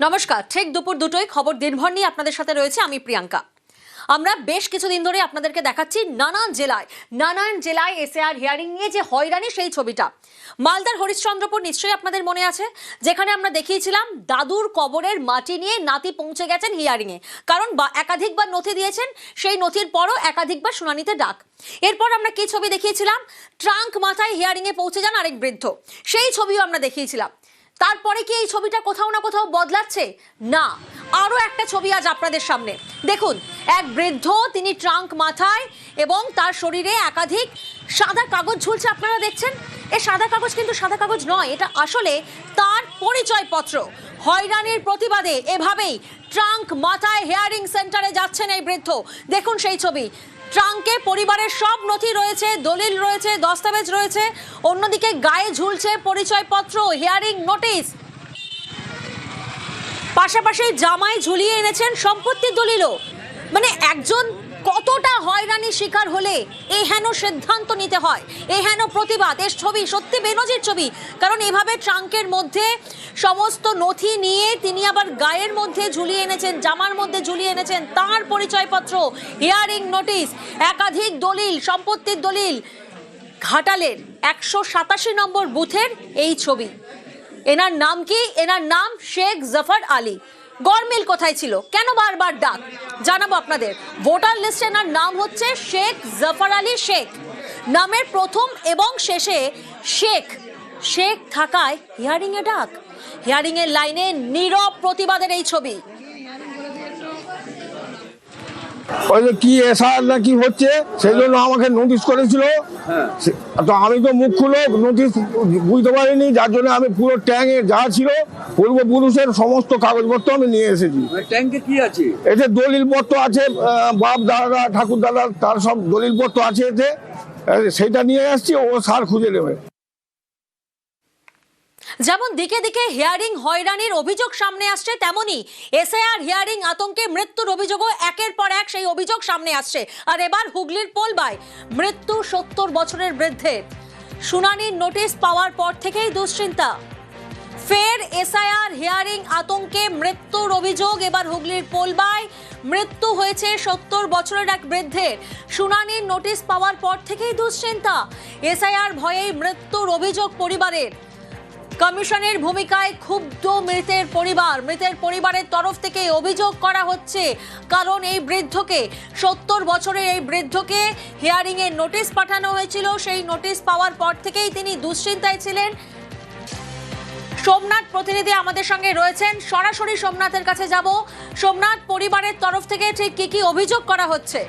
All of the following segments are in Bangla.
নমস্কার, ঠিক দুপুর দুটোই খবর দিনভর নিয়ে আপনাদের সাথে রয়েছে আমি প্রিয়াঙ্কা। আমরা বেশ কিছুদিন ধরে আপনাদেরকে দেখাচ্ছি নানান জেলায় এসআইআর হিয়ারিং নিয়ে যে হয়রানি সেই ছবিটা। মালদার হরিশ্চন্দ্রপুর নিশ্চয়ই আপনাদের মনে আছে, যেখানে আমরা দেখিয়েছিলাম দাদুর কবরের মাটি নিয়ে নাতি পৌঁছে গেছেন হিয়ারিং এ, কারণ একাধিকবার নথি দিয়েছেন, সেই নথির পরও একাধিকবার শুনানিতে ডাক। এরপর আমরা কি ছবি দেখিয়েছিলাম, ট্রাঙ্ক মাথায় হিয়ারিং এ পৌঁছে যান আরেক বৃদ্ধ, সেই ছবিও আমরা দেখিয়েছিলাম। তারপরে কি এই ছবিটা কোথাও না কোথাও বদলাচ্ছে? না, আরো একটা ছবি আজ আপনাদের সামনে দেখুন। এক বৃদ্ধ, তিনি ট্রাঙ্ক মাথায় এবং তার শরীরে একাধিক সাদা কাগজ ঝুলছে। আপনারা দেখছেন, এই সাদা কাগজ কিন্তু সাদা কাগজ নয়, এটা আসলে তার পরিচয়পত্র। হয়রানির প্রতিবাদে এভাবেই ট্রাঙ্ক মাথায় হিয়ারিং সেন্টারে যাচ্ছেন এই বৃদ্ধ। দেখুন সেই ছবি। ট্রাঙ্কে পরিবারের সব নথি রয়েছে, দলিল রয়েছে, দস্তাবেজ রয়েছে, অন্যদিকে গায়ে ঝুলছে পরিচয়পত্র, হিয়ারিং নোটিশ, পাশাপাশি জামায় ঝুলিয়ে এনেছেন সম্পত্তির দলিলও। মানে একজন কতটা হয়রানি শিকার হলে এহেন সিদ্ধান্ত নিতে হয়, এহেন প্রতিবাদ। এর ছবি সত্যি বেনজির ছবি, কারণ এভাবে ট্রাঙ্কের মধ্যে সমস্ত নথি নিয়ে তিনি আবার গায়ের মধ্যে ঝুলিয়ে এনেছেন, জামার মধ্যে ঝুলিয়ে এনেছেন তার পরিচয়পত্র, হিয়ারিং নোটিশ, একাধিক দলিল, সম্পত্তির দলিল। ঘাটালের 187 নম্বর বুথের এই ছবি। এনার নাম কি? এনার নাম শেখ জাফর আলী। গরমিল কোথায় ছিল, কেন বারবার ডাক, জানাবো আপনাদের। ভোটার লিস্টে এনার নাম হচ্ছে শেখ জাফর আলী শেখ, নামের প্রথম এবং শেষে শেখ শেখ থাকায় হিয়ারিং এ ডাক। হিয়ারিং এর লাইনে নীরব প্রতিবাদের এই ছবি। ওই যে কি এসআর না কি হচ্ছে সেই জন্য আমাকে নোটিশ করেছিল। তো আমি তো মুখ খুলে নোটিশ বুঝতে পারিনি, যার জন্য আমি পুরো ট্যাঙ্কে যা ছিল পূর্বপুরুষের সমস্ত কাগজপত্র আমি নিয়ে এসেছি। ট্যাঙ্কে কি আছে? এতে দলিলপত্র আছে, বাপ দাদা ঠাকুর দাদা তার সব দলিলপত্র আছে এতে, সেটা নিয়ে আসছি, ও সার খুঁজে নেবে। যেমন দিকে দিকে হিয়ারিং হয়রানির অভিযোগ সামনে আসছে, তেমনি এসআইআর হিয়ারিং আতঙ্কে মৃত্যুর অভিযোগও একের পর এক সেই অভিযোগ সামনে আসছে। আর এবার হুগলির পোলবায় মৃত্যু 70 বছরের বৃদ্ধের। শুনানির নোটিশ পাওয়ার পর থেকেই দুশ্চিন্তা। ফের এসআইআর হিয়ারিং আতঙ্কে মৃত্যুর অভিযোগ এবার হুগলির পোলবায়। মৃত্যু হয়েছে 70 বছরের এক বৃদ্ধের। শুনানির নোটিশ পাওয়ার পর থেকেই দুশ্চিন্তা। এসআইআর ভয়েই মৃত্যুর অভিযোগ পরিবারের। কমিশনের ভূমিকায় ক্ষুব্ধ মৃতের পরিবার। মৃতের পরিবারের তরফ থেকে অভিযোগ করা হচ্ছে, কারণ এই বৃদ্ধকে 70 বছরের এই বৃদ্ধকে হিয়ারিং এর নোটিশ পাঠানো হয়েছিল। সেই নোটিশ পাওয়ার পর থেকেই তিনি দুশ্চিন্তায় ছিলেন। সোমনাথ প্রতিনিধি আমাদের সঙ্গে রয়েছেন, সরাসরি সোমনাথের কাছে যাব। সোমনাথ, পরিবারের তরফ থেকে ঠিক কি কি অভিযোগ করা হচ্ছে?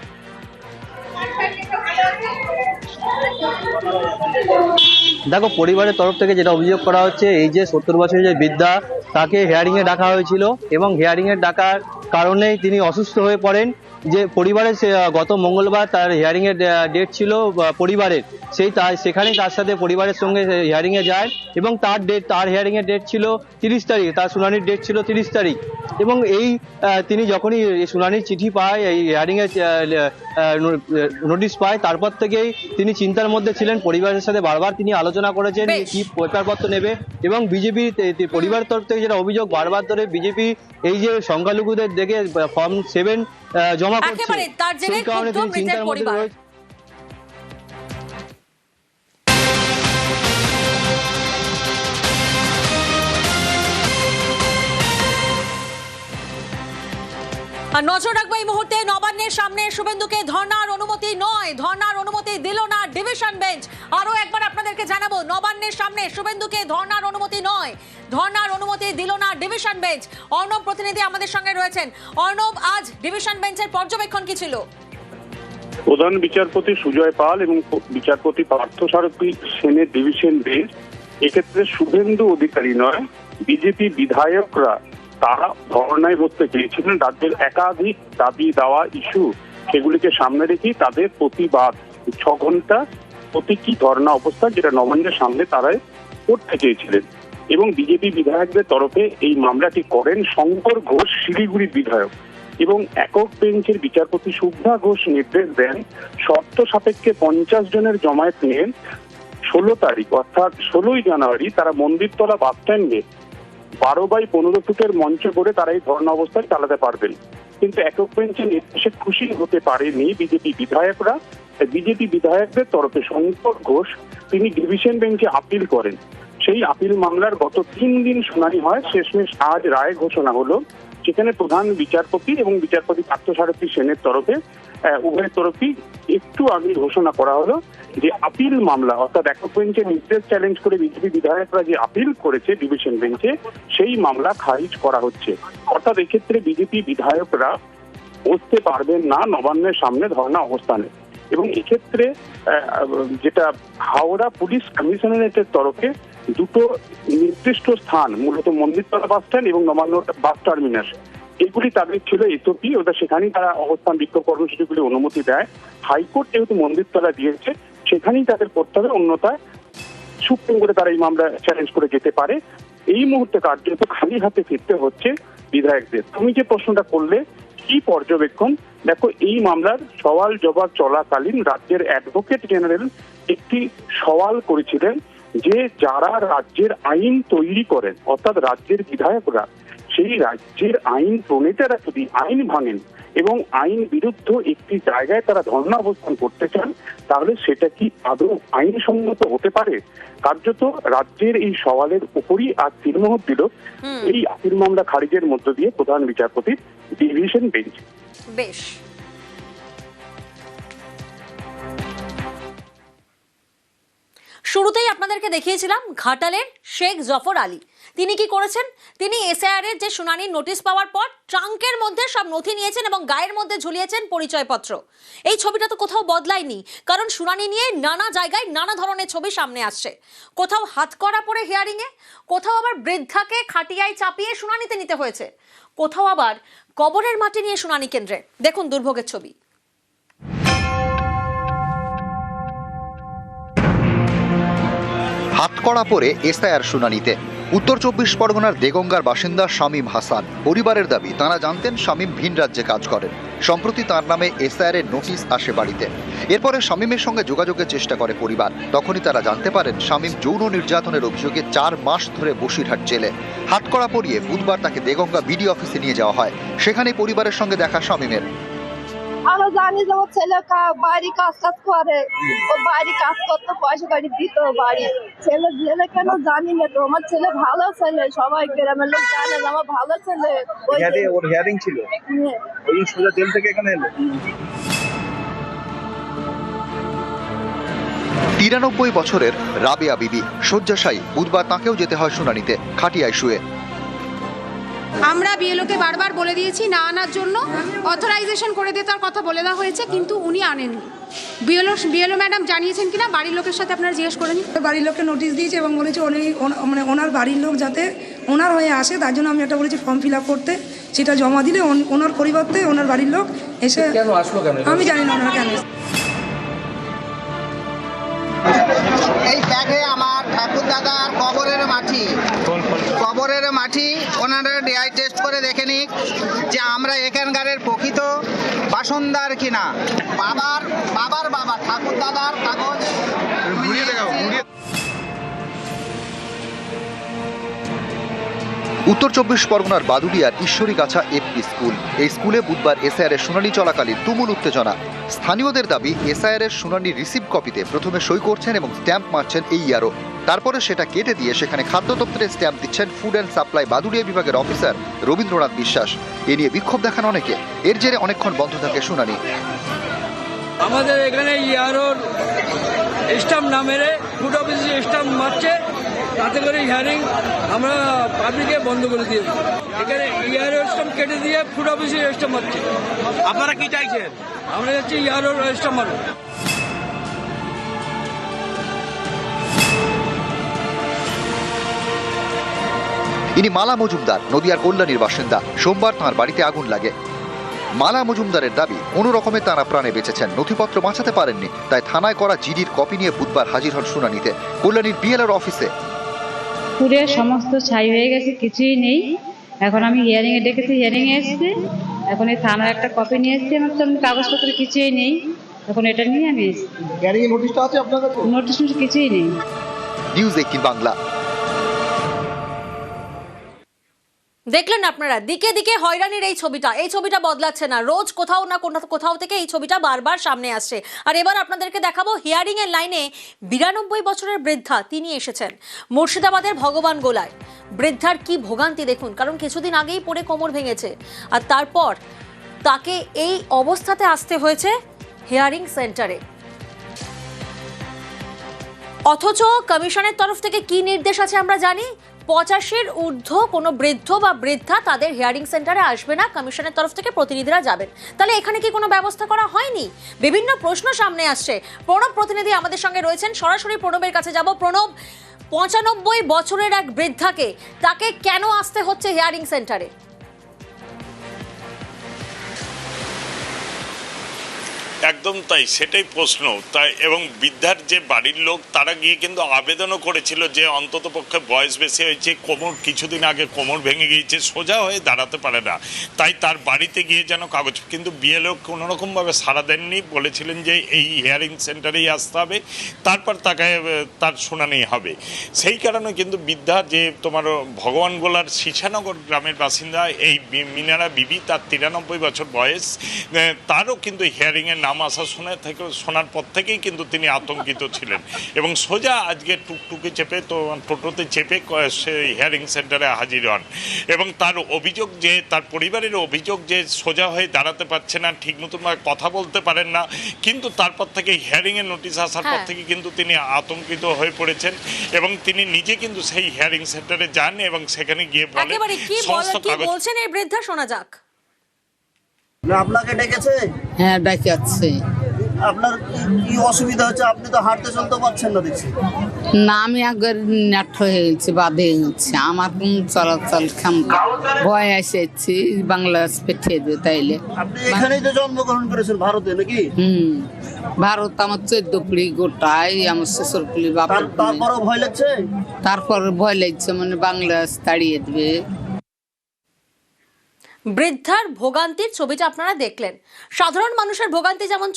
দেখো, পরিবারের তরফ থেকে যেটা অভিযোগ করা হচ্ছে, এই যে 70 বছরের যে বৃদ্ধা, তাকে হিয়ারিং এ ডাকা হয়েছিল এবং হিয়ারিং এর ডাকার কারণেই তিনি অসুস্থ হয়ে পড়েন। যে পরিবারের গত মঙ্গলবার তার হিয়ারিং এর ডেট ছিল পরিবারের, সেখানেই তার সাথে পরিবারের সঙ্গে হিয়ারিং এ যায় এবং তার হিয়ারিং এর ডেট ছিল 30 তারিখ, তার শুনানির ডেট ছিল 30 তারিখ। এবং তিনি যখনই শুনানির চিঠি পায়, এই হিয়ারিং এর নোটিশ পায়, তারপর থেকেই তিনি চিন্তার মধ্যে ছিলেন। পরিবারের সাথে বারবার তিনি আলোচনা করেছেন কি পেপারপত্র নেবে, এবং বিজেপি পরিবারের তরফ থেকে যেটা অভিযোগ, বারবার ধরে বিজেপি এই যে সংখ্যালঘুদের দেখে ফর্ম 7 জমা করছে, সেই কারণে তিনি চিন্তার মধ্যে রয়েছে। নজর রাখবো এই মুহূর্তে নবান্নের সামনে শুভেন্দুকে ধর্নার অনুমতি নয়, ধর্নার অনুমতি দিল না ডিভিশন বেঞ্চ। আরো একবার আপনাদেরকে জানাবো, নবান্নের সামনে শুভেন্দুকে ধর্নার অনুমতি নয়, ধর্নার অনুমতি দিল না ডিভিশন বেঞ্চ। অর্ণব প্রতিনিধি আমাদের সঙ্গে রয়েছেন। অর্ণব, আজ ডিভিশন বেঞ্চের পর্যবেক্ষণ কি ছিল? প্রধান বিচারপতি সুজয় পাল এবং বিচারপতি পার্থসারথী সেনের ডিভিশন বেঞ্চ এক্ষেত্রে শুভেন্দু অধিকারী নয়, বিজেপি বিধায়করা তারা ধর্নায় বসতে চেয়েছিলেন। রাজ্যের একাধিক দাবি দেওয়া ইস্যু, সেগুলিকে সামনে রেখেই তাদের প্রতিবাদ 6 ঘন্টা প্রতীকী ধর্না অবস্থান, যেটা নবান্নের সামনে তারাই করতে চেয়েছিলেন। এবং বিজেপি বিধায়কদের তরফে এই মামলাটি করেন শঙ্কর ঘোষ, শিলিগুড়ির বিধায়ক। এবং একক বেঞ্চের বিচারপতি শুভ্রা ঘোষ নির্দেশ দেন শর্ত সাপেক্ষে 50 জনের জমায়েত নিয়ে 16 তারিখ অর্থাৎ 16ই জানুয়ারি তারা মন্দিরতলা বাস স্ট্যান্ডে 12x15 ফুটের মঞ্চ করে তারা এই ধর্ণা অবস্থান চালাতে পারবেন। কিন্তু একক বেঞ্চে নির্দেশে খুশি হতে পারেনি বিজেপি বিধায়করা। বিজেপি বিধায়কদের তরফে শঙ্কর ঘোষ তিনি ডিভিশন বেঞ্চে আপিল করেন। সেই আপিল মামলার গত 3 দিন শুনানি হয়, শেষমেশ আজ রায় ঘোষণা হলো। সেখানে প্রধান বিচারপতি এবং বিচারপতি পার্থসারথী সেনের তরফে উভয়ের তরফেই একটু আগে ঘোষণা করা হলো যে আপিল মামলা অর্থাৎ একক বেঞ্চে নির্দেশ চ্যালেঞ্জ করে বিজেপি বিধায়করা যে আপিল করেছে ডিভিশন বেঞ্চে, সেই মামলা খারিজ করা হচ্ছে। অর্থাৎ এক্ষেত্রে বিজেপি বিধায়করা বসতে পারবেন না নবান্নের সামনে ধর্ণা অবস্থানে। এবং এক্ষেত্রে যেটা হাওড়া পুলিশ কমিশনারেটের তরফে দুটো নির্দিষ্ট স্থান, মূলত মন্দিরতলা বাস স্ট্যান্ড এবং নবান্ন বাস টার্মিনাস, এগুলি তাদের ছিল এসওপি, ওটা সেখানেই তারা অবস্থান বিক্ষোভ কর্মসূচিগুলি অনুমতি দেয়। হাইকোর্ট যেহেতু মন্দিরতলা দিয়েছে সেখানেই তাদের করতে হবে, অন্যথায় সুপ্রিম কোর্টে তারা এই মামলা চ্যালেঞ্জ করে যেতে পারে। এই মুহূর্তে কার্যত খালি হাতে ফিরতে হচ্ছে বিধায়কদের। তুমি যে প্রশ্নটা করলে কি পর্যবেক্ষণ, দেখো এই মামলার সওয়াল জবাব চলাকালীন রাজ্যের অ্যাডভোকেট জেনারেল একটি সওয়াল করেছিলেন যে যারা রাজ্যের আইন তৈরি করেন অর্থাৎ রাজ্যের বিধায়করা, সেই রাজ্যের আইন প্রণেতারা যদি আইন ভাঙেন এবং আইন বিরুদ্ধ একটি জায়গায় তারা ধর্ণা অবস্থান করতে চান, তাহলে সেটা কি আদৌ আইনসম্মত হতে পারে? কার্যত রাজ্যের এই সওয়ালের উপরই আজ তিরমোহর দিল এই আপিল মামলা খারিজের মধ্য দিয়ে প্রধান বিচারপতির ডিভিশন বেঞ্চ। বেশ, শুরুতেই আপনাদেরকে দেখিয়েছিলাম ঘাটালের শেখ জফর আলী। তিনি কি করেছেন? তিনি এসআইআর এর যে শুনানির নোটিশ পাওয়ার পর ট্রাঙ্কের মধ্যে সব নথি নিয়েছেন এবং গায়ের মধ্যে ঝুলিয়েছেন পরিচয়পত্র। এই ছবিটা তো কোথাও বদলায়নি, কারণ শুনানি নিয়ে নানা জায়গায় নানা ধরনের ছবি সামনে আসছে। কোথাও হাতকড়া পরে হিয়ারিং এ, কোথাও আবার বৃদ্ধাকে খাটিয়ায় চাপিয়ে শুনানিতে নিতে হয়েছে, কোথাও আবার কবরের মাটি নিয়ে শুনানি কেন্দ্রে। দেখুন দুর্ভোগের ছবি। হাতকড়া পরে এসআইআর শুনানিতে উত্তর 24 পরগনার দেগঙ্গার বাসিন্দা শামীম হাসান। পরিবারের দাবি, তারা জানতেন শামীম ভিন রাজ্যে কাজ করেন। সম্প্রতি তার নামে এসআইআর এর নোটিশ আসে বাড়িতে। এরপরে শামীমের সঙ্গে যোগাযোগের চেষ্টা করে পরিবার। তখনই তারা জানতে পারেন শামীম যৌন নির্যাতনের অভিযোগে 4 মাস ধরে বসিরহাট জেলে। হাতকড়া পরিয়ে বুধবার তাকে দেগঙ্গা বিডি অফিসে নিয়ে যাওয়া হয়। সেখানে পরিবারের সঙ্গে দেখা শামীমের। আমরা জানি যে ওর ছেলে বাড়ি কাজ করে, ও বাড়ি কাজ করতে পয়সা বাড়ি দিত, বাড়ি ছেলে জেলে কেন জানি না। তো আমার ছেলে ভালো ছেলে, সবাই গ্রামের লোক জানে যে আমার ভালো ছেলে। ওর হিয়ারিং ছিল, ওই সোজা জেল থেকে এখানে এলো। 93 বছরের রাবেয়া বিবি শয্যাশায়ী। বুধবার তাকেও যেতে হয় শুনানিতে, খাটিয়ায় শুয়ে। আমরা বিএলওকে বারবার বলে দিয়েছি না আনার জন্য, অথরাইজেশন করে দিয়ে তার কথা বলে দেওয়া হয়েছে, কিন্তু উনি আনেননি। বিএলও ম্যাডাম জানিয়েছেন কিনা বাড়ির লোকের সাথে আপনারা জিজ্ঞেস করেন। বাড়ির লোককে নোটিশ দিয়েছে এবং বলেছে মানে ওনার বাড়ির লোক যাতে ওনার হয়ে আসে, তার জন্য আমি একটা বলেছি ফর্ম ফিল আপ করতে, সেটা জমা দিলে ওনার পরিবর্তে ওনার বাড়ির লোক এসে। কেন আসলো কেন আমি জানি না ওনারা কেন। এই ব্যাগে আমার ঠাকুর দাদার কবরের মাটি ওনারা ডিআই টেস্ট করে দেখে নিক যে আমরা এখানকারের প্রকৃত বাসিন্দার কিনা। বাবার বাবা ঠাকুর দাদার কাগজ। উত্তর 24 পরগনার বাদুড়িয়ার ঈশ্বরীগাছা এপি স্কুল। এই স্কুলে বুধবার এসআইআর এর শুনানি চলাকালীন তুমুল উত্তেজনা। স্থানীয়দের দাবি, এসআইআর এর শুনানির রিসিভ কপিতে প্রথমে সই করছেন এবং স্ট্যাম্প মারছেন এই ইয়ারও। তারপরে সেটা কেটে দিয়ে সেখানে খাদ্য দপ্তরের স্ট্যাম্প দিচ্ছেন ফুড অ্যান্ড সাপ্লাই বাদুড়িয়া বিভাগের অফিসার রবীন্দ্রনাথ বিশ্বাস। এ নিয়ে বিক্ষোভ দেখান অনেকে। এর জেরে অনেকক্ষণ বন্ধ থাকে শুনানি। আমাদের এখানে ইয়ারোর স্ট্যাম্প না মেরে ফুড অফিসে স্ট্যাম্প মারছে, তাতে করে হিয়ারিং আমরা পাবলিকে বন্ধ করে দিয়েছি। এখানে ইয়ারোর স্ট্যাম্প কেটে দিয়ে ফুড অফিসে স্ট্যাম্প মারছে। আপনারা কি চাইছেন? আমরা যাচ্ছি ইয়ারোর স্ট্যাম্প মারব। ইনি মালা মজুমদার, নদিয়ার কল্যাণীর বাসিন্দা। সোমবার তাঁর বাড়িতে আগুন লাগে। মালা মজুমদারের দাবি, কোনো রকমে তারা প্রাণে বেঁচেছেন, নথিপত্র বাঁচাতে পারেননি, তাই থানায় করা জিডির কপি নিয়ে বুধবার হাজির হন শুনানিতে কল্যাণীর বিএলআর অফিসে। পুরে সমস্ত ছাই হয়ে গেছে, কিছুই নেই। এখন আমি হিয়ারিং এ ডেকেছি, হিয়ারিং এ এসেছে। এখন এই থানার একটা কপি নিয়ে এসেছি, আমার তো কাগজপত্র কিছুই নেই। এখন এটা নিয়ে আমি এসেছি। হিয়ারিং এর নোটিশটা আছে আপনার কাছে? নোটিশ কিছুই নেই। নিউজ 18 বাংলা। দেখলেন আপনারা, দিকে দিকে হয়রানির এই ছবিটা বদলাচ্ছে না, রোজ কোথাও না কোথাও থেকে এই ছবিটা বারবার সামনে আসছে। আর এবার আপনাদেরকে দেখাবো হিয়ারিং এর লাইনে 92 বছরের বৃদ্ধা, তিনি এসেছেন মুর্শিদাবাদের ভগবান গোলায়। বৃদ্ধার কি ভোগান্তি দেখুন, কারণ কিছুদিন আগেই পড়ে কোমর ভেঙেছে, আর তারপর তাকে এই অবস্থাতে আসতে হয়েছে হিয়ারিং সেন্টারে। অথচ কমিশনের তরফ থেকে কি নির্দেশ আছে আমরা জানি, 85-এর ঊর্ধ্ব কোনো বৃদ্ধ বা বৃদ্ধা তাদের হিয়ারিং সেন্টারে আসবে না, কমিশনের তরফ থেকে প্রতিনিধিরা যাবেন। তাহলে এখানে কি কোনো ব্যবস্থা করা হয়নি? বিভিন্ন প্রশ্ন সামনে আসছে। প্রণব প্রতিনিধি আমাদের সঙ্গে রয়েছেন, সরাসরি প্রণবের কাছে যাব। প্রণব, 95 বছরের এক বৃদ্ধাকে, তাকে কেন আসতে হচ্ছে হিয়ারিং সেন্টারে? একদম তাই, সেটাই প্রশ্ন। তাই এবং বৃদ্ধার যে বাড়ির লোক তারা গিয়ে কিন্তু আবেদনও করেছিল যে অন্তত পক্ষে বয়স বেশি হয়েছে, কোমর কিছুদিন আগে কোমর ভেঙে গিয়েছে, সোজা হয়ে দাঁড়াতে পারে না, তাই তার বাড়িতে গিয়ে যেন কাগজ, কিন্তু বিএলও কোনোরকমভাবে সাড়া দেননি, বলেছিলেন যে এই হিয়ারিং সেন্টারেই আসতে হবে, তারপর তাকে তার শুনানি হবে। সেই কারণে কিন্তু বৃদ্ধা যে তোমার ভগবান গোলার শীশানগর গ্রামের বাসিন্দা এই মিনারা বিবি, তার 93 বছর বয়স, তারও কিন্তু হিয়ারিংয়ের নাম আসা শোনার পর থেকেই কিন্তু তিনি আতঙ্কিত ছিলেন এবং সোজা আজকে টুকটুকি চেপে টোটোতে চেপে হিয়ারিং সেন্টারে হাজির হন। এবং তার অভিযোগ যে তার পরিবারের অভিযোগ যে সোজা হয়ে দাঁড়াতে পারছে না, ঠিক মতন কথা বলতে পারেন না, কিন্তু তারপর থেকে হিয়ারিংয়ের নোটিশ আসার পর থেকে কিন্তু তিনি আতঙ্কিত হয়ে পড়েছেন এবং তিনি নিজে কিন্তু সেই হিয়ারিং সেন্টারে যান এবং সেখানে গিয়ে বলেন সমস্ত কাগজ। বলছেন এই বৃদ্ধা, শোনা যাক। আপনাকে ডেকেছে? হ্যাঁ, ডেকে আছে। আপনার কি অসুবিধা হচ্ছে? আপনি তো হাঁটতে চলতে পারছেন না দেখছি। না, আমি একবার নাট হয়ে গেছি, বাদে গেছি, আমার কোন চলাচল ক্ষমতা ভয় এসেছি, বাংলাদেশ পেঠিয়ে দেবে তাইলে। আপনি এখানেই তো জন্মগ্রহণ করেছেন, ভারতে নাকি? ভারত আমার 14 পিড়ি গোটাই, আমার শ্বশুর পিড়ি বাপের। তারপরও ভয় লাগছে? তারপর ভয় লাগছে, মানে বাংলাদেশ তাড়িয়ে দেবে। বৃদ্ধার ভোগান্তির ছবিটা আপনারা দেখলেন। সাধারণ মানুষের ভোগান্তি যেমন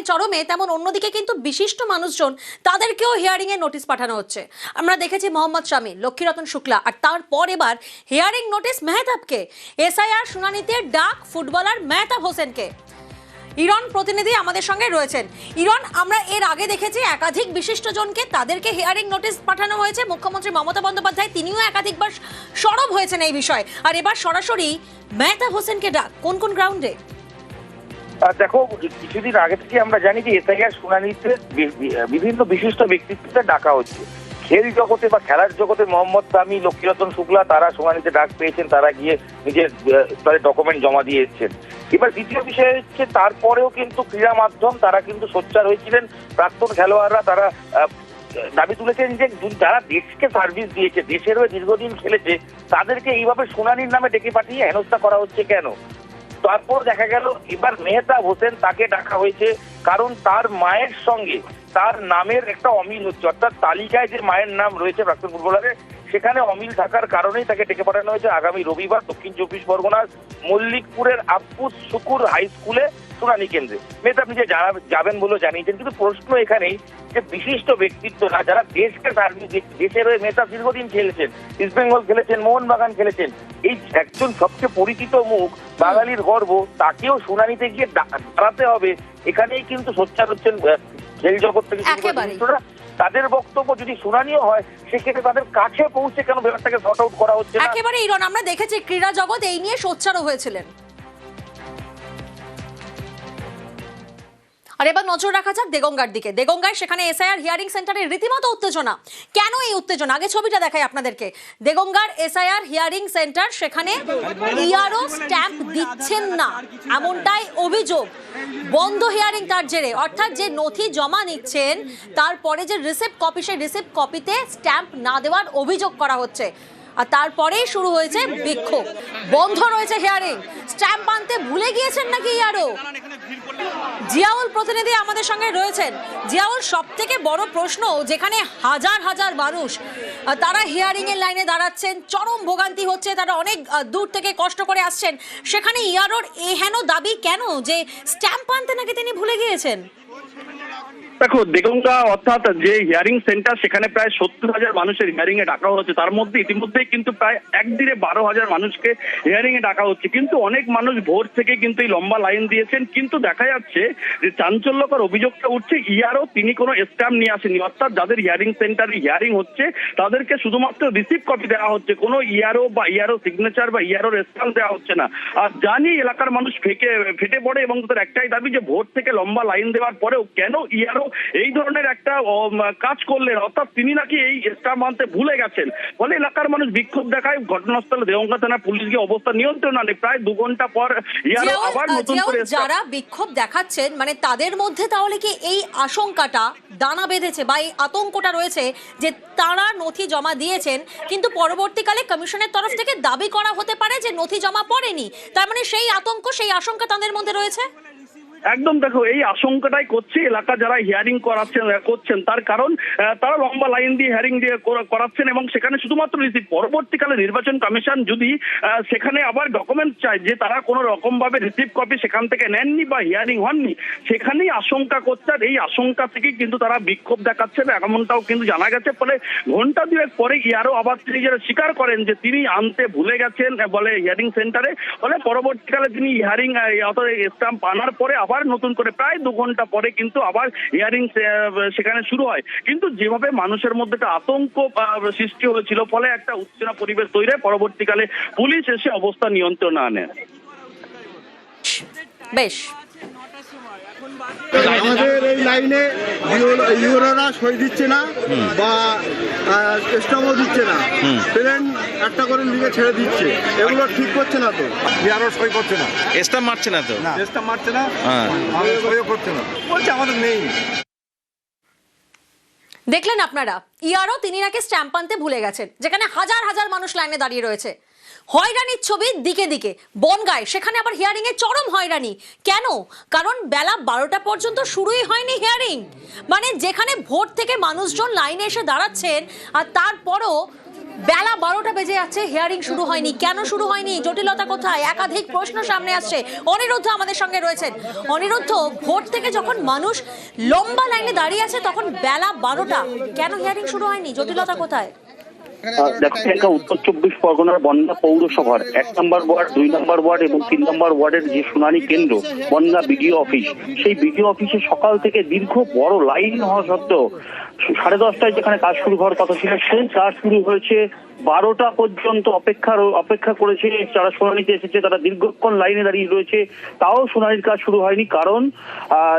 চরমে, তেমন অন্যদিকে কিন্তু বিশিষ্ট মানুষজন, তাদেরকেও হিয়ারিং এর নোটিশ পাঠানো হচ্ছে। আমরা দেখেছি মোহাম্মদ শামী, লক্ষ্মীরতন শুক্লা, আর তারপর এবার হিয়ারিং নোটিশ মেহতাবকে। এসআইআর শুনানিতে ডাক ফুটবলার মেহতাব হোসেনকে। ইরন প্রতিনিধি আমাদের সঙ্গে রয়েছেন। ইরন, আমরা এর আগে দেখেছি একাধিক বিশিষ্টজনকে, তাদেরকে হিয়ারিং নোটিশ পাঠানো হয়েছে। মুখ্যমন্ত্রী মমতা বন্দ্যোপাধ্যায় তিনিও একাধিকবার সরব হয়েছেন এই বিষয়ে, আর এবার সরাসরি মেহতাব হোসেনকে ডাক। কোন কোন গ্রাউন্ডে? দেখো, কিছুদিন আগে থেকে আমরা জানি যে এসআইআর শুনানিতে বিভিন্ন বিশিষ্ট ব্যক্তিত্বদের ডাকা হচ্ছে। খেল জগতে বা খেলার জগতে মোহাম্মদ শামী, লক্ষ্মীরতন শুক্লা, তারা শুনানিতে ডাক পেয়েছেন, তারা গিয়ে নিজের তাদের ডকুমেন্ট জমা দিয়ে এসেছেন। এবার দ্বিতীয় বিষয় হচ্ছে, তারপরেও কিন্তু ক্রীড়া মাধ্যম তারা কিন্তু সোচ্চার হয়েছিলেন। প্রাক্তন খেলোয়াড়রা তারা দাবি তুলেছেন যে যারা দেশকে সার্ভিস দিয়েছে, দেশের হয়ে দীর্ঘদিন খেলেছে, তাদেরকে এইভাবে শুনানির নামে ডেকে পাঠিয়ে হেনস্থা করা হচ্ছে কেন? তারপর দেখা গেল এবার মেহতাব হোসেন, তাকে ডাকা হয়েছে কারণ তার মায়ের সঙ্গে তার নামের একটা অমিল হচ্ছে, অর্থাৎ তালিকায় যে মায়ের নাম রয়েছে প্রাক্তন ফুটবলারের, সেখানে অমিল থাকার কারণেই তাকে ডেকে পাঠানো হয়েছে আগামী রবিবার দক্ষিণ 24 পরগনার মল্লিকপুরের আব্বুস শুকুর হাই স্কুলে শুনানি কেন্দ্রে। মেহতাব নিজে যাবেন বলেও জানিয়েছেন। কিন্তু প্রশ্ন এখানেই যে বিশিষ্ট ব্যক্তিত্বরা যারা দেশকে সার্ভিস, দেশের হয়ে মেহতাব দীর্ঘদিন খেলেছেন, ইস্ট বেঙ্গল খেলেছেন, মোহনবাগান খেলেছেন, এই একজন সবচেয়ে পরিচিত মুখ, বাঙালির গর্ব, তাকেও শুনানিতে গিয়ে দাঁড়াতে হবে। এখানেই কিন্তু সোচ্চার হচ্ছেন খেল জগৎ থেকে। তাদের বক্তব্য, যদি শুনানিও হয় সেক্ষেত্রে তাদের কাছে পৌঁছে কেন ব্যাপারটাকে সর্ট আউট করা হচ্ছে না? একেবারে ইরন, আমরা দেখেছি ক্রীড়া জগৎ এই নিয়ে সোচ্চারও হয়েছিলেন। আর এবার নজর রাখা যাক দেগঙ্গার দিকে। দেগঙ্গায় সেখানে এসআইআর হিয়ারিং সেন্টারে রীতিমতো উত্তেজনা। কেন এই উত্তেজনা? আগে ছবিটা দেখাই আপনাদেরকে। দেগঙ্গার এসআইআর হিয়ারিং সেন্টার, সেখানে ইআরও স্ট্যাম্প দিচ্ছেন না, এমনটাই অভিযোগ। বন্ধ হিয়ারিং তার জেরে, অর্থাৎ যে নথি জমা নিচ্ছেন তারপরে যে রিসিপ্ট কপি, সেই রিসিপ্ট কপিতে স্ট্যাম্প না দেওয়ার অভিযোগ করা হচ্ছে। আর তারপরেই শুরু হয়েছে বিক্ষোভ। বন্ধ রয়েছে হিয়ারিং, স্ট্যাম্প আনতে ভুলে গিয়েছেন নাকি ইআরও? জিয়াউল প্রতিনিধি আমাদের সঙ্গে রয়েছেন। জিয়াউল, সব থেকে বড় প্রশ্ন, যেখানে হাজার হাজার মানুষ তারা হিয়ারিং এর লাইনে দাঁড়াচ্ছেন, চরম ভোগান্তি হচ্ছে, তারা অনেক দূর থেকে কষ্ট করে আসছেন, সেখানে ইআরওর এহেন দাবি কেন যে স্ট্যাম্প আনতে নাকি তিনি ভুলে গিয়েছেন? দেখো দেগঙ্গা অর্থাৎ যে হিয়ারিং সেন্টার সেখানে প্রায় 70,000 মানুষের হিয়ারিং এ ডাকা হচ্ছে, তার মধ্যে ইতিমধ্যেই কিন্তু প্রায় একদিনে 12,000 মানুষকে হিয়ারিং এ ডাকা হচ্ছে। কিন্তু অনেক মানুষ ভোর থেকে কিন্তু এই লম্বা লাইন দিয়েছেন, কিন্তু দেখা যাচ্ছে যে চাঞ্চল্যকর অভিযোগটা উঠছে ইয়ারও তিনি কোনো স্ট্যাম্প নিয়ে আসেনি, অর্থাৎ যাদের হিয়ারিং সেন্টারে হিয়ারিং হচ্ছে তাদেরকে শুধুমাত্র রিসিভ কপি দেওয়া হচ্ছে, কোনো ইয়ারও বা ইয়ারও সিগনেচার বা ইয়ারও স্ট্যাম্প দেওয়া হচ্ছে না। আর জানি এলাকার মানুষ ফেটে পড়ে এবং তাদের একটাই দাবি যে ভোর থেকে লম্বা লাইন দেওয়ার পরেও কেন ইয়ারও এই ধরনের একটা কাজ করলেন, অর্থাৎ তিনি নাকি এই স্ট্যাম্প আনতে ভুলে গেছেন। ফলে এলাকার মানুষ বিক্ষোভ দেখায়, ঘটনাস্থলে দেগঙ্গা থানা পুলিশ গিয়ে অবস্থা নিয়ন্ত্রণ আনে। প্রায় 2 ঘন্টা পর ইয়ারও আবার নতুন করে যারা বিক্ষোভ দেখাচ্ছেন মানে তাদের মধ্যে তাহলে কি এই আশঙ্কাটা দানা বেঁধেছে বা এই আতঙ্কটা রয়েছে যে তারা নথি জমা দিয়েছেন কিন্তু পরবর্তীকালে কমিশনের তরফ থেকে দাবি করা হতে পারে যে নথি জমা পড়েনি, তার মানে সেই আতঙ্ক সেই আশঙ্কা তাদের মধ্যে রয়েছে? একদম, দেখো এই আশঙ্কাটাই করছে এলাকা যারা হিয়ারিং করছেন, তার কারণ তারা লম্বা লাইন দিয়ে হিয়ারিং দিয়ে করাচ্ছেন এবং সেখানে শুধুমাত্র রিসিভ। পরবর্তীকালে নির্বাচন কমিশন যদি সেখানে আবার ডকুমেন্ট চায় যে তারা কোনো রকম ভাবে রিসিভ কপি সেখান থেকে নেননি বা হিয়ারিং হননি, সেখানেই আশঙ্কা করছে। আর এই আশঙ্কা থেকেই কিন্তু তারা বিক্ষোভ দেখাচ্ছেন এমনটাও কিন্তু জানা গেছে। ফলে ঘন্টা দুয়েক পরে ইয়ারও আবার তিনি যারা স্বীকার করেন যে তিনি আনতে ভুলে গেছেন বলে হিয়ারিং সেন্টারে, ফলে পরবর্তীকালে তিনি হিয়ারিং স্ট্যাম্প আনার পরে আবার নতুন করে প্রায় 2 ঘন্টা পরে কিন্তু আবার হিয়ারিং সেখানে শুরু হয়। কিন্তু যেভাবে মানুষের মধ্যে একটা আতঙ্ক সৃষ্টি হয়েছিল, ফলে একটা উত্তেজনা পরিবেশ তৈরি হয়, পরবর্তীকালে পুলিশ এসে অবস্থা নিয়ন্ত্রণে আনে। বেশ, আমাদের এই লাইনে ইউরোরা সই দিচ্ছে না বা স্ট্যাম্পও দিচ্ছে না, ট্রেন একটা করে লিখে ছেড়ে দিচ্ছে, এগুলো ঠিক করছে না তো, ইয়ারও সই করছে না, স্ট্যাম্প মারছে না তো, স্ট্যাম্প মারছে না, সইও করছে না, বলছে আমাদের নেই। দেখলেন আপনারা, ইয়ারও তিনি নাকি স্ট্যাম্প আনতে ভুলে গেছেন, যেখানে হাজার হাজার মানুষ লাইনে দাঁড়িয়ে রয়েছে। হয়রানির ছবি দিকে দিকে। বনগাঁয় সেখানে আবার হিয়ারিং এ চরম হয়রানি। কেন? কারণ বেলা 12টা পর্যন্ত শুরুই হয়নি হিয়ারিং। মানে যেখানে ভোর থেকে মানুষজন লাইনে এসে দাঁড়াচ্ছেন আর তারপরও বেলা 12টা বেজে যাচ্ছে, হিয়ারিং শুরু হয়নি। কেন শুরু হয়নি? জটিলতা কোথায়? একাধিক প্রশ্ন সামনে আসছে। অনিরুদ্ধ আমাদের সঙ্গে রয়েছেন। অনিরুদ্ধ, ভোর থেকে যখন মানুষ লম্বা লাইনে দাঁড়িয়ে আছে তখন বেলা 12টা, কেন হিয়ারিং শুরু হয়নি? জটিলতা কোথায়? দেখো, উত্তর 24 পরগনার বনগাঁ পৌরসভার 1 নম্বর ওয়ার্ড, 2 নম্বর ওয়ার্ড এবং 3 নম্বর ওয়ার্ডের যে শুনানি কেন্দ্র বনগাঁ বিডিও অফিস, সেই বিডিও অফিসে সকাল থেকে দীর্ঘ বড় লাইন হওয়া সত্ত্বেও 10:30টায় যেখানে কাজ শুরু হওয়ার কথা ছিল সেই কাজ শুরু হয়েছে 12টা পর্যন্ত অপেক্ষা করেছে যারা শুনানিতে এসেছে, তারা দীর্ঘক্ষণ লাইনে দাঁড়িয়ে রয়েছে, তাও শুনানির কাজ শুরু হয়নি। কারণ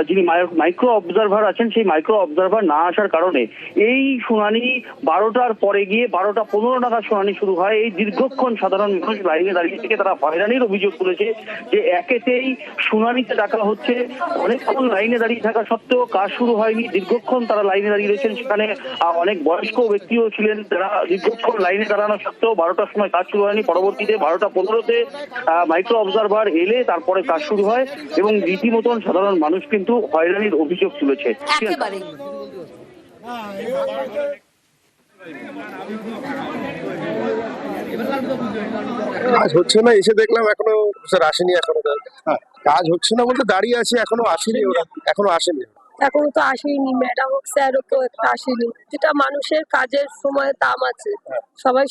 যিনি মাইক্রো অবজারভার আছেন সেই মাইক্রো অবজারভার না আসার কারণে এই শুনানি 12টার পরে গিয়ে 12:15 নাগাদ শুনানি শুরু হয়। এই দীর্ঘক্ষণ সাধারণ মানুষ লাইনে দাঁড়িয়ে থেকে তারা হয়রানির অভিযোগ তুলেছে যে একেতেই শুনানিতে ডাকা হচ্ছে, অনেকক্ষণ লাইনে দাঁড়িয়ে থাকা সত্ত্বেও কাজ শুরু হয়নি, দীর্ঘক্ষণ তারা লাইনে দাঁড়িয়ে রয়েছেন। সেখানে অনেক বয়স্ক ব্যক্তিও ছিলেন, তারা দীর্ঘক্ষণ লাইনে দাঁড়ানো সত্ত্বেও 12টার সময় কাজ শুরু হয়নি। পরবর্তীতে 12:15-তে মাইক্রো অবজারভার এলে তারপরে কাজ শুরু হয় এবং রীতিমতন সাধারণ মানুষ কিন্তু হয়রানির অভিযোগ তুলেছে। কাজ হচ্ছে না, এসে দেখলাম এখনো স্যার আসেনি, এখনো কাজ হচ্ছে না বলতে দাঁড়িয়ে আছে, এখনো আসেনি, ওরা এখনো আসেনি। এখনো তো আসেনি ম্যাডাম, স্যারও তো একটা আসেনি। যেটা মানুষের কাজের সময় দাম আছে,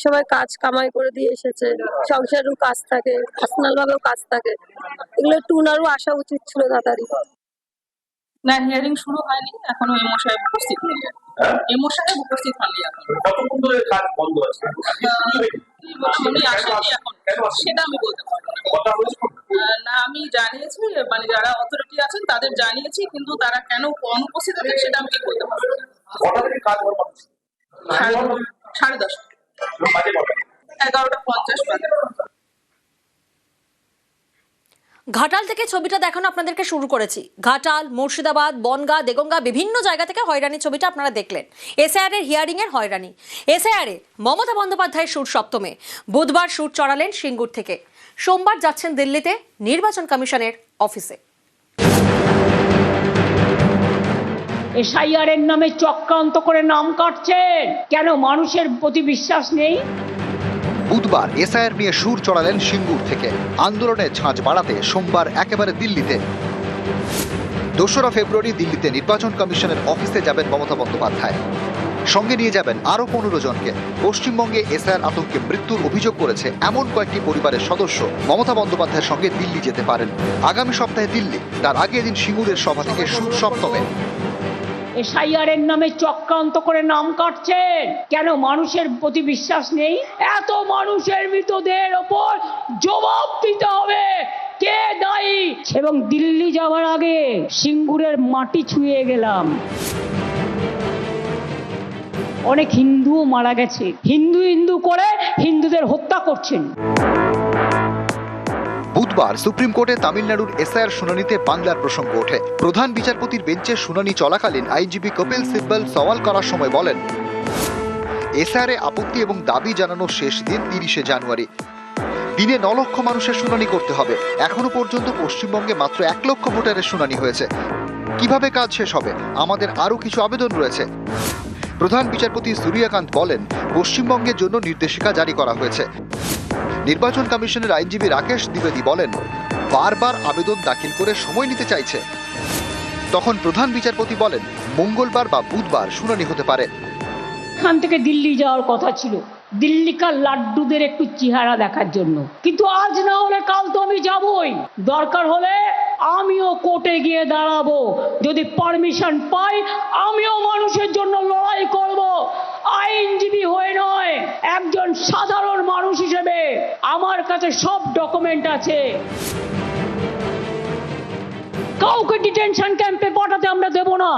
সবাই কাজ কামাই করে দিয়ে এসেছে, সংসারেরও কাজ থাকে, পার্সোনাল ভাবেও কাজ থাকে, এগুলো একটু উনারও আসা উচিত ছিল তাড়াতাড়ি। না, হিয়ারিং শুরু হয়নি, এখনো এমও সাহেব উপস্থিত নেই, এমও সাহেব উপস্থিত হয়নি। কতক্ষণ ধরে কাজ বন্ধ আছে? উনি আসেনি এখন, সেটা আমি বলতে পারবো না। আমি জানিয়েছি, মানে যারা অথরিটি আছেন তাদের জানিয়েছি, কিন্তু তারা কেন অনুপস্থিত আছেন সেটা আমি বলতে পারবো না। 10:30, 11:50। ঘাটাল থেকে ছবিটা দেখানো আপনাদেরকে শুরু করেছি। ঘাটাল, মুর্শিদাবাদ, বনগাঁ, দেগঙ্গা বিভিন্ন জায়গা থেকে হয়রানির ছবিটা আপনারা দেখলেন। এসআইআর এর হিয়ারিং এর হয়রানি। এসআইআর এ মমতা বন্দ্যোপাধ্যায়ের সুর সপ্তমে, বুধবার সুর চড়ালেন সিঙ্গুর থেকে, সোমবার যাচ্ছেন দিল্লিতে নির্বাচন কমিশনের অফিসে। এসআইআর এর নামে চক্রান্ত করে নাম কাটছেন কেন? মানুষের প্রতি বিশ্বাস নেই। বুধবার এসআইআর নিয়ে সুর চড়ালেন সিঙ্গুর থেকে, আন্দোলনের ঝাঁঝ বাড়াতে সোমবার একেবারে দিল্লিতে। 2রা ফেব্রুয়ারি দিল্লিতে নির্বাচন কমিশনের অফিসে যাবেন মমতা বন্দ্যোপাধ্যায়। সঙ্গে নিয়ে যাবেন আরো 15 জনকে। পশ্চিমবঙ্গে এসআইআর আতঙ্কে মৃত্যুর অভিযোগ করেছে এমন কয়েকটি পরিবারের সদস্য মমতা বন্দ্যোপাধ্যায়ের সঙ্গে দিল্লি যেতে পারেন। আগামী সপ্তাহে দিল্লি, তার আগে এদিন সিঙ্গুরের সভা থেকে সুর সপ্তমে। এসআইআর এর নামে চক্রান্ত করে নাম কাটছেন কেন? মানুষের প্রতি বিশ্বাস নেই? এত মানুষের মৃতদেহের ওপর জবাব দিতে হবে, কে দায়ী? এবং দিল্লি যাওয়ার আগে সিঙ্গুরের মাটি ছুঁয়ে গেলাম। অনেক হিন্দুও মারা গেছে, হিন্দু করে হিন্দুদের হত্যা করছেন। বুধবার সুপ্রিম কোর্টে তামিলনাড়ুর এসআইআর শুনানিতে বাংলার প্রসঙ্গ ওঠে। প্রধান বিচারপতির বেঞ্চে শুনানি চলাকালীন আইনজীবী কপিল সিব্বল সওয়াল করার সময় বলেন, এসআইআরে আপত্তি এবং দাবি জানানোর শেষ দিন 30শে জানুয়ারি। দিনে 9 লক্ষ মানুষের শুনানি করতে হবে। এখনো পর্যন্ত পশ্চিমবঙ্গে মাত্র 1 লক্ষ ভোটারের শুনানি হয়েছে। কিভাবে কাজ শেষ হবে? আমাদের আরো কিছু আবেদন রয়েছে। প্রধান বিচারপতি সূর্যকান্ত বলেন, পশ্চিমবঙ্গের জন্য নির্দেশিকা জারি করা হয়েছে। নির্বাচন কমিশনের আইনজীবী রাকেশ দ্বিবেদী বলেন, বারবার আবেদন দাখিল করে সময় নিতে চাইছে। তখন প্রধান বিচারপতি বলেন, মঙ্গলবার বা বুধবার শুনানি হতে পারে। এখান থেকে দিল্লি যাওয়ার কথা ছিল, দিল্লিকার লাড্ডুদের একটু চেহারা দেখার জন্য, কিন্তু আজ না হলে কাল তো আমি যাবই। দরকার হলে আমিও কোর্টে গিয়ে দাঁড়াবো। যদি পারমিশন পাই আমিও মানুষের জন্য লড়াই করব। আইনজীবী হয়ে নয়, একজন সাধারণ মানুষ হিসেবে আমার কাছে সব ডকুমেন্ট আছে। কাউকে ডিটেনশন ক্যাম্পে পাঠাতে আমরা দেব না।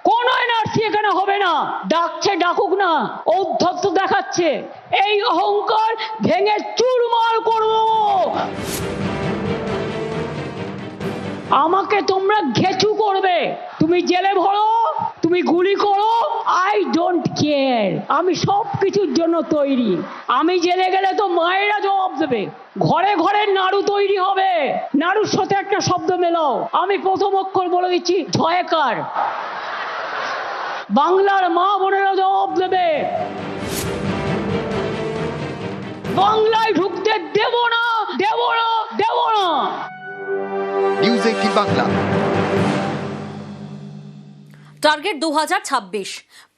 কোন এনআরসি এখানে হবে না। ডাকছে ডাকুক না, ঔদ্ধত্য দেখাচ্ছে। এই অহংকার ভেঙে চুরমার করব। আমাকে তোমরা ঘেচু করবে, তুমি জেলে ভরো, তুমি গুলি করো, আই ডোন্ট কেয়ার। আমি সব কিছুর জন্য তৈরি। আমি জেলে গেলে তো মায়েরা জবাব দেবে। ঘরে ঘরে নাড়ু তৈরি হবে। নাড়ুর সাথে একটা শব্দ মেলাও। আমি প্রথম অক্ষর বলে দিচ্ছি, জয়কার। বাংলার মা বোনেরা জবাব দেবে। বাংলায় ঢুকতে দেব না, দেব না, দেব না। নিউজ 18 বাংলা। টার্গেট 2026,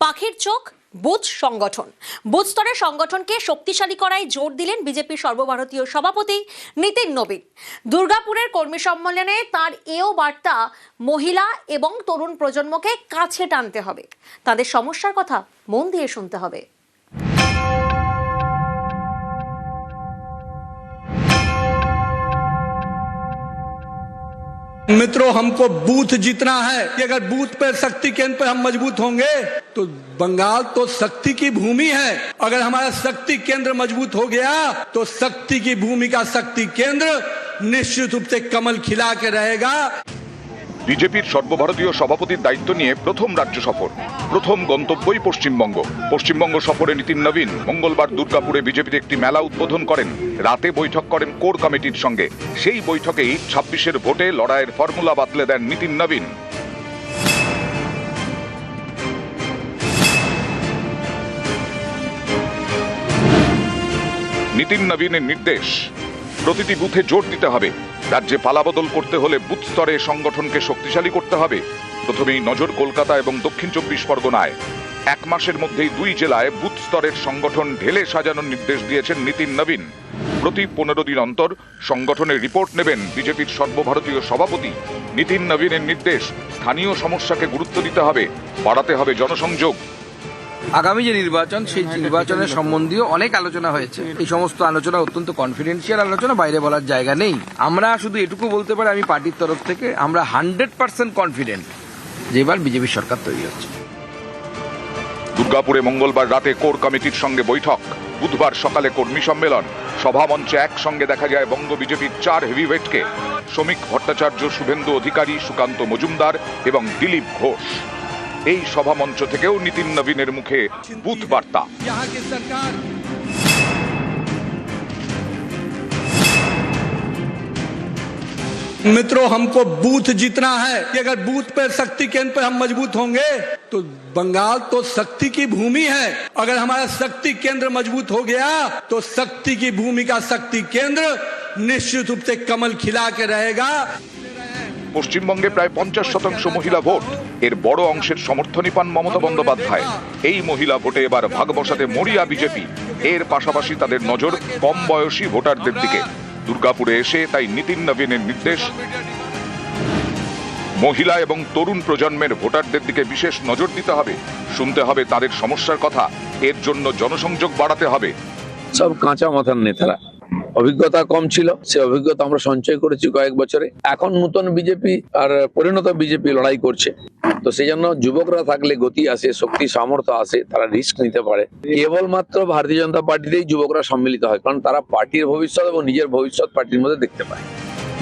পাখির চোখ বুথ সংগঠন। বুথ স্তরের সংগঠনকে শক্তিশালী করায় জোর দিলেন বিজেপির সর্বভারতীয় সভাপতি নীতিন নবীন। দুর্গাপুরের কর্মী সম্মেলনে তার এও বার্তা, মহিলা এবং তরুণ প্রজন্মকে কাছে টানতে হবে, তাদের সমস্যার কথা মন দিয়ে শুনতে হবে। मित्रों, हमको बूथ जीतना है। कि अगर बूथ पे शक्ति केंद्र पे हम मजबूत होंगे तो बंगाल तो शक्ति की भूमि है। अगर हमारा शक्ति केंद्र मजबूत हो गया तो शक्ति की भूमि का शक्ति केंद्र निश्चित रूप से कमल खिला के रहेगा। বিজেপির সর্বভারতীয় সভাপতির দায়িত্ব নিয়ে প্রথম রাজ্য সফর, প্রথম গন্তব্যই পশ্চিমবঙ্গ। পশ্চিমবঙ্গ সফরে নীতিন নবীন মঙ্গলবার দুর্গাপুরে বিজেপির একটি মেলা উদ্বোধন করেন। রাতে বৈঠক করেন কোর কমিটির সঙ্গে। সেই বৈঠকেই 26-এর ভোটে লড়াইয়ের ফর্মুলা বাতলে দেন নীতিন নবীন। নীতিন নবীনের নির্দেশ, প্রতিটি বুথে জোর দিতে হবে। রাজ্যে পালাবদল করতে হলে বুথ স্তরে সংগঠনকে শক্তিশালী করতে হবে। প্রথমেই নজর কলকাতা এবং দক্ষিণ 24 পরগনায়। 1 মাসের মধ্যেই 2 জেলায় বুথ স্তরের সংগঠন ঢেলে সাজানোর নির্দেশ দিয়েছেন নীতিন নবীন। প্রতি 15 দিন অন্তর সংগঠনের রিপোর্ট নেবেন বিজেপির সর্বভারতীয় সভাপতি। নীতিন নবীনের নির্দেশ, স্থানীয় সমস্যাকে গুরুত্ব দিতে হবে, বাড়াতে হবে জনসংযোগ। আগামী যে নির্বাচন, সেই নির্বাচনের সম্বন্ধীয় অনেক আলোচনা হয়েছে। এই সমস্ত আলোচনা অত্যন্ত কনফিডেন্সিয়াল আলোচনা, বাইরে বলার জায়গা নেই। আমরা শুধু এটুকু বলতে পারি, আমি পার্টির তরফ থেকে আমরা 100% কনফিডেন্ট যে এবার বিজেপি সরকার তৈরি হচ্ছে। দুর্গাপুরে মঙ্গলবার রাতে কোর কমিটির সঙ্গে বৈঠক, বুধবার সকালে কর্মী সম্মেলন। সভামঞ্চে একসঙ্গে দেখা যায় বঙ্গ বিজেপির 4 হেভিওয়েটকে, শ্রমিক ভট্টাচার্য, শুভেন্দু অধিকারী, সুকান্ত মজুমদার এবং দিলীপ ঘোষ। এই সভামঞ্চ থেকেও নীতিন নবীনের মুখে বুথ বার্তা। मित्रों, हमको बूथ जीतना है। कि अगर बूथ पे शक्ति केंद्र पे हम मजबूत होंगे तो बंगाल तो शक्ति की भूमि है। अगर हमारा शक्ति केंद्र मजबूत हो गया तो शक्ति की भूमि का शक्ति केंद्र निश्चित रूप से कमल खिला के रहेगा। পশ্চিমবঙ্গে প্রায় 50% মহিলা ভোট, এর বড় অংশের সমর্থনই পান মমতা বন্দ্যোপাধ্যায়। এই মহিলা ভোটে এবার ভাগ বসাতে মরিয়া বিজেপি। এর পাশাপাশি তাদের নজর কম বয়সী ভোটারদের দিকে। দুর্গাপুরে এসে তাই নীতিন নবীনের নির্দেশ, মহিলা এবং তরুণ প্রজন্মের ভোটারদের দিকে বিশেষ নজর দিতে হবে, শুনতে হবে তাদের সমস্যার কথা, এর জন্য জনসংযোগ বাড়াতে হবে। সব কাঁচা মাথার নেতারা, অভিজ্ঞতা কম ছিল, সে অভিজ্ঞতা আমরা সঞ্চয় করেছি কয়েক বছরে। এখন নতুন বিজেপি আর পরিণত বিজেপি লড়াই করছে, তো সেই জন্য যুবকরা থাকলে গতি আসে, শক্তি সামর্থ্য আসে, তারা রিস্ক নিতে পারে। কেবলমাত্র ভারতীয় জনতা পার্টিতেই যুবকরা সম্মিলিত হয়, কারণ তারা পার্টির ভবিষ্যৎ এবং নিজের ভবিষ্যৎ পার্টির মধ্যে দেখতে পায়।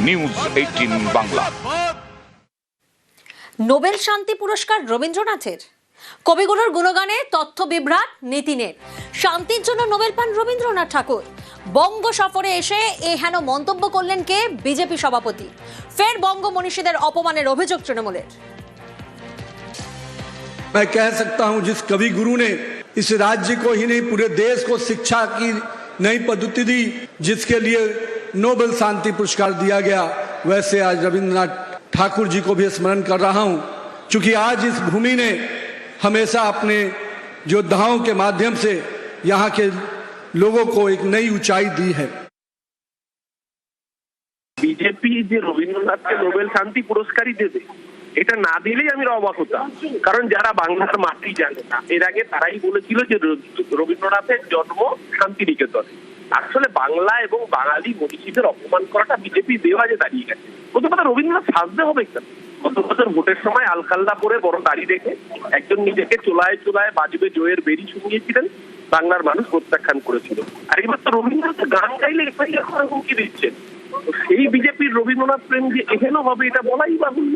নিউজ 18 বাংলা। নোবেল শান্তি পুরস্কার রবীন্দ্রনাথের, কবিগুরুর গুণগানে তথ্য বিভ্রাট নীতিনের। শান্তির জন্য নোবেল পান রবীন্দ্রনাথ ঠাকুর। বঙ্গ সফরে এসে এ হেন মন্তব্য করলেন কে? বিজেপি সভাপতি। ফের বঙ্গ মনীষীদের অপমানের অভিযোগ তৃণমূলের। मैं कह सकता हूं, जिस कवि गुरु ने इस राज्य को ही नहीं पूरे देश को शिक्षा की नई पद्धति दी, जिसके लिए नोबेल शांति पुरस्कार दिया गया, वैसे आज रविंद्रनाथ ठाकुर जी को भी स्मरण कर रहा हूं, क्योंकि आज इस भूमि ने हमेशा अपने योद्धाओं के माध्यम से यहाँ के लोगों को एक नई ऊंचाई दी है। বিজেপি যে রবীন্দ্রনাথকে নোবেল শান্তি পুরস্কারই দেবে, এটা না দিলেই আমি অবাক হতাম। কারণ যারা বাংলার মাটি জানে না, এর আগে তারাই বলেছিল যে রবীন্দ্রনাথের জন্ম শান্তিনিকেতনে। আসলে বাংলা এবং বাঙালি মনীষীদের অপমান করাটা বিজেপি বেওয়াজে দাঁড়িয়ে গেছে। প্রথম কথা, রবীন্দ্রনাথ সাজতে হবে কেন? গত বছর ভোটের সময় আলকাল্লা পরে বড় দাড়ি রেখে একজন নিজেকে চোলায় চোলায় বাজবে জয়ের বেরি শুনিয়েছিলেন, বাংলার মানুষ প্রত্যাখ্যান করেছিল। আর এবার তো রবীন্দ্রনাথ গান গাইলে এফআইআর করার হুমকি দিচ্ছেন। সেই বিজেপির রবীন্দ্রনাথ প্রেম যে এহেন হবে এটা বলাই বাহুল্য।